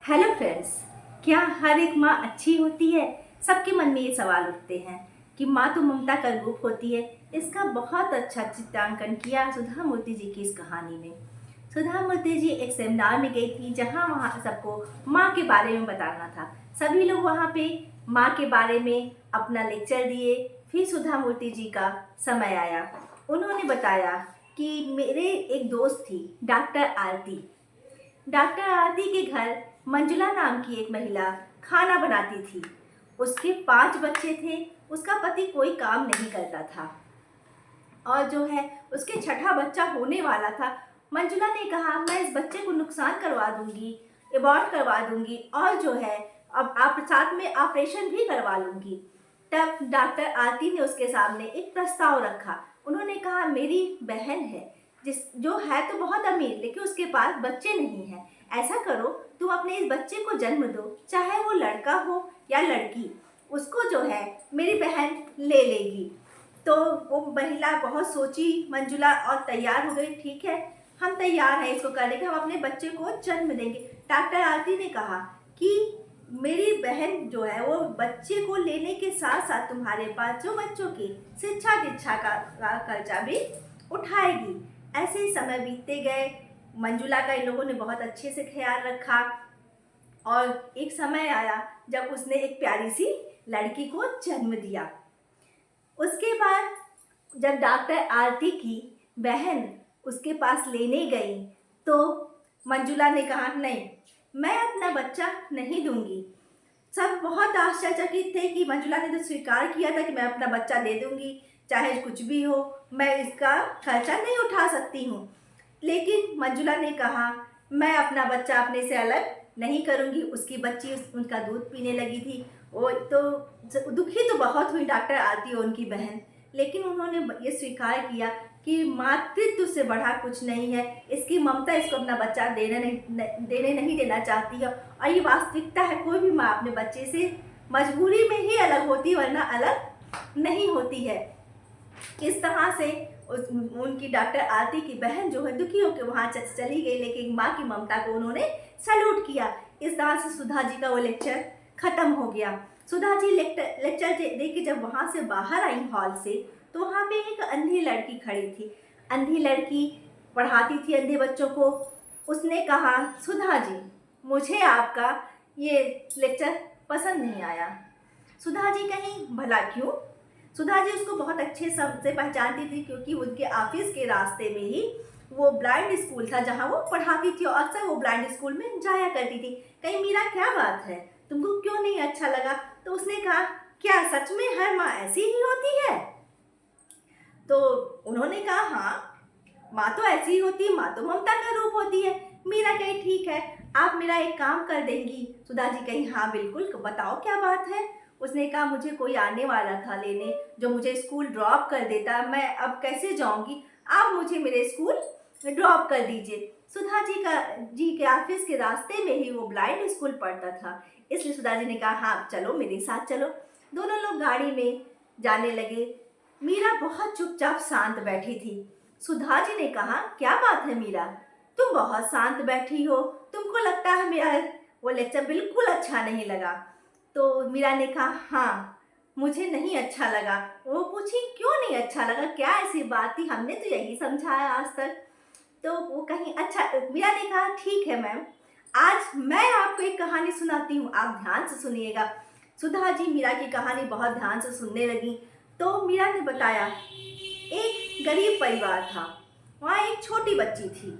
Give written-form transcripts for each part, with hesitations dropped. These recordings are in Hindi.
Hello friends. क्या हर एक माँ अच्छी होती है? सबके मन में ये सवाल उठते हैं कि माँ तो ममता का रूप होती है। इसका बहुत अच्छा चित्रांकन किया सुधा मूर्ति जी की इस कहानी में। सुधा मूर्ति जी एक सेमिनार में गई थी जहाँ वहाँ सबको माँ के बारे में बताना था। सभी लोग वहाँ पे माँ के बारे में अपना लेक्चर दिए। फिर सुधा मूर्ति जी का समय आया। उन्होंने बताया कि मेरे एक दोस्त थी डॉक्टर आरती। डॉक्टर आरती के घर मंजुला नाम की एक महिला खाना बनाती थी। उसके 5 बच्चे थे। उसका पति कोई काम नहीं करता था और जो है उसके छठा बच्चा होने वाला था। मंजुला ने कहा, मैं इस बच्चे को नुकसान करवा दूंगी, एबॉर्ट करवा दूंगी और जो है अब आप साथ में ऑपरेशन भी करवा लूंगी। तब डॉक्टर आरती ने उसके सामने एक प्रस्ताव रखा। उन्होंने कहा, मेरी बहन है जो है तो बहुत अमीर, लेकिन उसके पास बच्चे नहीं हैं। ऐसा करो, तुम अपने इस बच्चे को जन्म दो, चाहे वो लड़का हो या लड़की, उसको जो है मेरी बहन ले लेगी। तो वो महिला बहुत सोची मंजुला और तैयार हो गई। ठीक है, हम तैयार हैं इसको करने के, हम अपने बच्चे को जन्म देंगे। डॉक्टर आरती ने कहा कि मेरी बहन जो है वो बच्चे को लेने के साथ साथ तुम्हारे पास जो बच्चों की शिक्षा दीक्षा का खर्चा भी उठाएगी। ऐसे ही समय बीतते गए। मंजुला का इन लोगों ने बहुत अच्छे से ख्याल रखा और एक समय आया जब उसने एक प्यारी सी लड़की को जन्म दिया। उसके बाद जब डॉक्टर आरती की बहन उसके पास लेने गई तो मंजुला ने कहा, नहीं, मैं अपना बच्चा नहीं दूंगी। सब बहुत आश्चर्यचकित थे कि मंजुला ने तो स्वीकार किया था कि मैं अपना बच्चा दे दूंगी, चाहे कुछ भी हो, मैं इसका खर्चा नहीं उठा सकती हूँ। लेकिन मंजुला ने कहा, मैं अपना बच्चा अपने से अलग नहीं करूँगी। उसकी बच्ची उनका दूध पीने लगी थी। वो तो दुखी तो बहुत हुई डॉक्टर आरती और उनकी बहन, लेकिन उन्होंने ये स्वीकार किया कि मातृत्व से बढ़ा कुछ नहीं है। इसकी ममता इसको अपना बच्चा देने नहीं देना चाहती है और ये वास्तविकता है। कोई भी माँ अपने बच्चे से मजबूरी में ही अलग होती है, वरना अलग नहीं होती है। इस तरह से उनकी डॉक्टर आरती की बहन जो है दुखी होकर वहाँ चली गई, लेकिन माँ की ममता को उन्होंने सैल्यूट किया। इस तरह से सुधा जी का वो लेक्चर खत्म हो गया। सुधा जी लेक्चर दे के जब वहाँ से बाहर आई हॉल से, तो वहाँ पे एक अंधी लड़की खड़ी थी। अंधी लड़की पढ़ाती थी अंधे बच्चों को। उसने कहा, सुधा जी, मुझे आपका ये लेक्चर पसंद नहीं आया। सुधा जी कहीं भला क्यों? सुधा जी उसको बहुत अच्छे से पहचानती थी, क्योंकि उनके ऑफिस के रास्ते में ही वो ब्लाइंड स्कूल था जहाँ वो पढ़ाती थी और अक्सर वो ब्लाइंड स्कूल में जाया करती थी। कहीं, मीरा क्या बात है, तुमको क्यों नहीं अच्छा लगा? तो उसने कहा, क्या सच में हर माँ ऐसी ही होती है? तो उन्होंने कहा, हाँ, माँ तो ऐसी ही होती है, माँ तो ममता का रूप होती है। मीरा कही, ठीक है, आप मेरा एक काम कर देंगी? सुधा जी कही, हाँ बिल्कुल, बताओ क्या बात है। उसने कहा, मुझे कोई आने वाला था लेने, जो मुझे स्कूल ड्रॉप कर देता, मैं अब कैसे जाऊंगी? आप मुझे मेरे स्कूल ड्रॉप कर दीजिए। सुधा जी के ऑफिस के रास्ते में ही वो ब्लाइंड स्कूल पढ़ता था, इसलिए सुधा जी ने कहा, हाँ चलो, मेरे साथ चलो। दोनों लोग गाड़ी में जाने लगे। मीरा बहुत चुपचाप शांत बैठी थी। सुधा जी ने कहा, क्या बात है मीरा, तुम बहुत शांत बैठी हो, तुमको लगता है मेरा वो लेक्चर बिल्कुल अच्छा नहीं लगा? तो मीरा ने कहा, हाँ, मुझे नहीं अच्छा लगा। वो पूछी, क्यों नहीं अच्छा लगा, क्या ऐसी बात थी, हमने तो यही समझाया आज तक। तो वो कहीं, अच्छा, मीरा ने कहा, ठीक है मैम, आज मैं आपको एक कहानी सुनाती हूँ, आप ध्यान से सुनिएगा। सुधा जी मीरा की कहानी बहुत ध्यान से सुनने लगी। तो मीरा ने बताया, एक गरीब परिवार था, वहाँ एक छोटी बच्ची थी।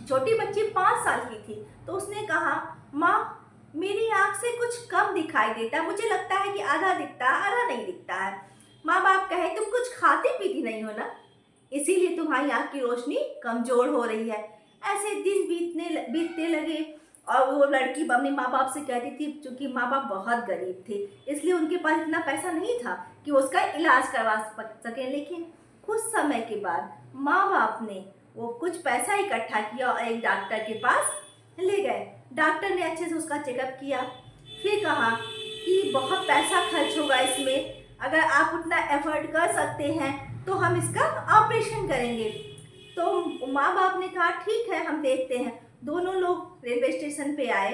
छोटी बच्ची 5 साल की थी। तो उसने कहा, माँ, मेरी आँख से कुछ कम दिखाई देता है, मुझे लगता है कि आधा दिखता है, आधा नहीं दिखता है। माँ बाप कहे, तुम कुछ खाती पीती नहीं हो ना, इसीलिए तुम्हारी आँख की रोशनी कमजोर हो रही है। ऐसे दिन बीतने लगे और वो लड़की अपने माँ बाप से कहती थी, क्योंकि माँ बाप बहुत गरीब थे, इसलिए उनके पास इतना पैसा नहीं था कि उसका इलाज करवा सके। लेकिन कुछ समय के बाद माँ बाप ने वो कुछ पैसा इकट्ठा किया और एक डॉक्टर के पास ले गए। डॉक्टर ने अच्छे से उसका चेकअप किया, फिर कहा कि बहुत पैसा खर्च होगा इसमें, अगर आप उतना एफर्ट कर सकते हैं तो हम इसका ऑपरेशन करेंगे। तो माँ बाप ने कहा, ठीक है, हम देखते हैं। दोनों लोग रेलवे स्टेशन पे आए।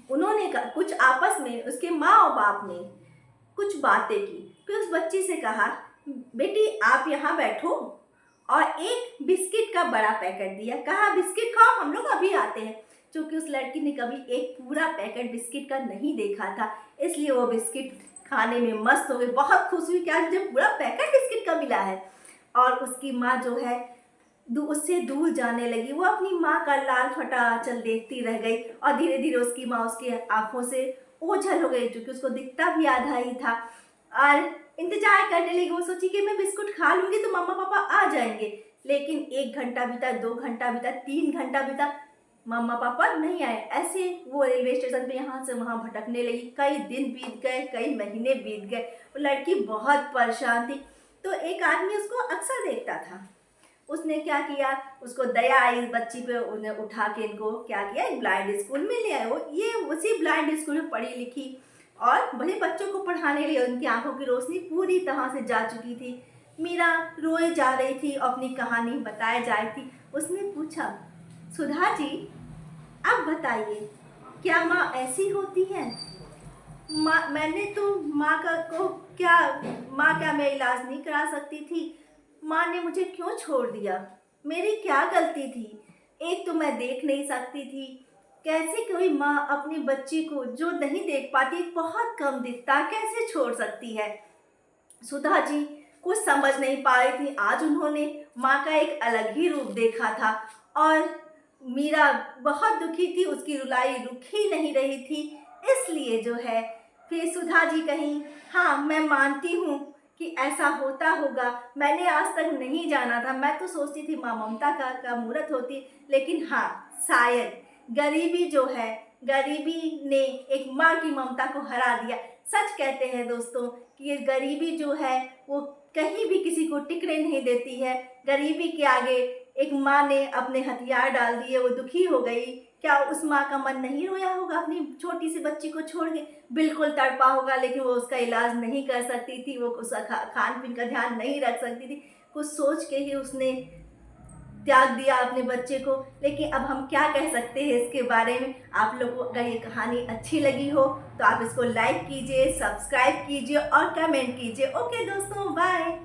उन्होंने कुछ आपस में उसके माँ और बाप ने कुछ बातें की। फिर उस बच्ची से कहा, बेटी आप यहाँ बैठो, और एक बिस्किट का बड़ा पैकेट दिया। कहा बिस्किट खाओ, हम लोग अभी आते हैं। क्योंकि उस लड़की ने कभी एक पूरा पैकेट बिस्किट का नहीं देखा था, इसलिए वो बिस्किट खाने में मस्त हो गई, बहुत खुश हुई कि आज मुझे पूरा पैकेट बिस्किट का मिला है। और उसकी माँ जो है उससे दूर जाने लगी। वो अपनी माँ का लाल फटा आंचल देखती रह गई, और धीरे धीरे उसकी माँ उसकी आंखों से ओझल हो गई, क्योंकि उसको दिखता भी आधा ही था। और इंतजार करने लगी। वो सोची कि मैं बिस्कुट खा लूंगी तो मम्मा पापा आ जाएंगे। लेकिन 1 घंटा बीता, 2 घंटा बीता, 3 घंटा बीता, मम्मा पापा नहीं आए। ऐसे वो रेलवे स्टेशन पे यहाँ से वहाँ भटकने लगी। कई दिन बीत गए, कई महीने बीत गए। वो लड़की बहुत परेशान थी। तो एक आदमी उसको अक्सर देखता था। उसने क्या किया, उसको दया आई इस बच्ची पे, उन्हें उठा के इनको क्या किया, एक ब्लाइंड स्कूल में ले आए। वो ये उसी ब्लाइंड स्कूल में पढ़ी लिखी और बड़े बच्चों को पढ़ाने के लिए उनकी आंखों की रोशनी पूरी तरह से जा चुकी थी। मीरा रोए जा रही थी, अपनी कहानी बताए जा रही थी। उसने पूछा, सुधा जी अब बताइए, क्या माँ ऐसी होती है? माँ मैंने तो माँ का को क्या माँ क्या मैं इलाज नहीं करा सकती थी? माँ ने मुझे क्यों छोड़ दिया? मेरी क्या गलती थी? एक तो मैं देख नहीं सकती थी। कैसे कोई माँ अपनी बच्ची को जो नहीं देख पाती, बहुत कम दिखता, कैसे छोड़ सकती है? सुधा जी कुछ समझ नहीं पा रही थी। आज उन्होंने माँ का एक अलग ही रूप देखा था, और मीरा बहुत दुखी थी, उसकी रुलाई रुक ही नहीं रही थी। इसलिए जो है फिर सुधा जी कहीं, हाँ मैं मानती हूँ कि ऐसा होता होगा, मैंने आज तक नहीं जाना था। मैं तो सोचती थी माँ ममता का मूर्त होती, लेकिन हाँ शायद गरीबी जो है, गरीबी ने एक माँ की ममता को हरा दिया। सच कहते हैं दोस्तों कि ये गरीबी जो है वो कहीं भी किसी को टिकने नहीं देती है। गरीबी के आगे एक माँ ने अपने हथियार डाल दिए, वो दुखी हो गई। क्या उस माँ का मन नहीं रोया होगा अपनी छोटी सी बच्ची को छोड़ के? बिल्कुल तड़पा होगा, लेकिन वो उसका इलाज नहीं कर सकती थी, वो उसका खान पीन का ध्यान नहीं रख सकती थी। कुछ सोच के ही उसने त्याग दिया अपने बच्चे को। लेकिन अब हम क्या कह सकते हैं इसके बारे में? आप लोगों को अगर ये कहानी अच्छी लगी हो तो आप इसको लाइक कीजिए, सब्सक्राइब कीजिए और कमेंट कीजिए। ओके दोस्तों, बाय।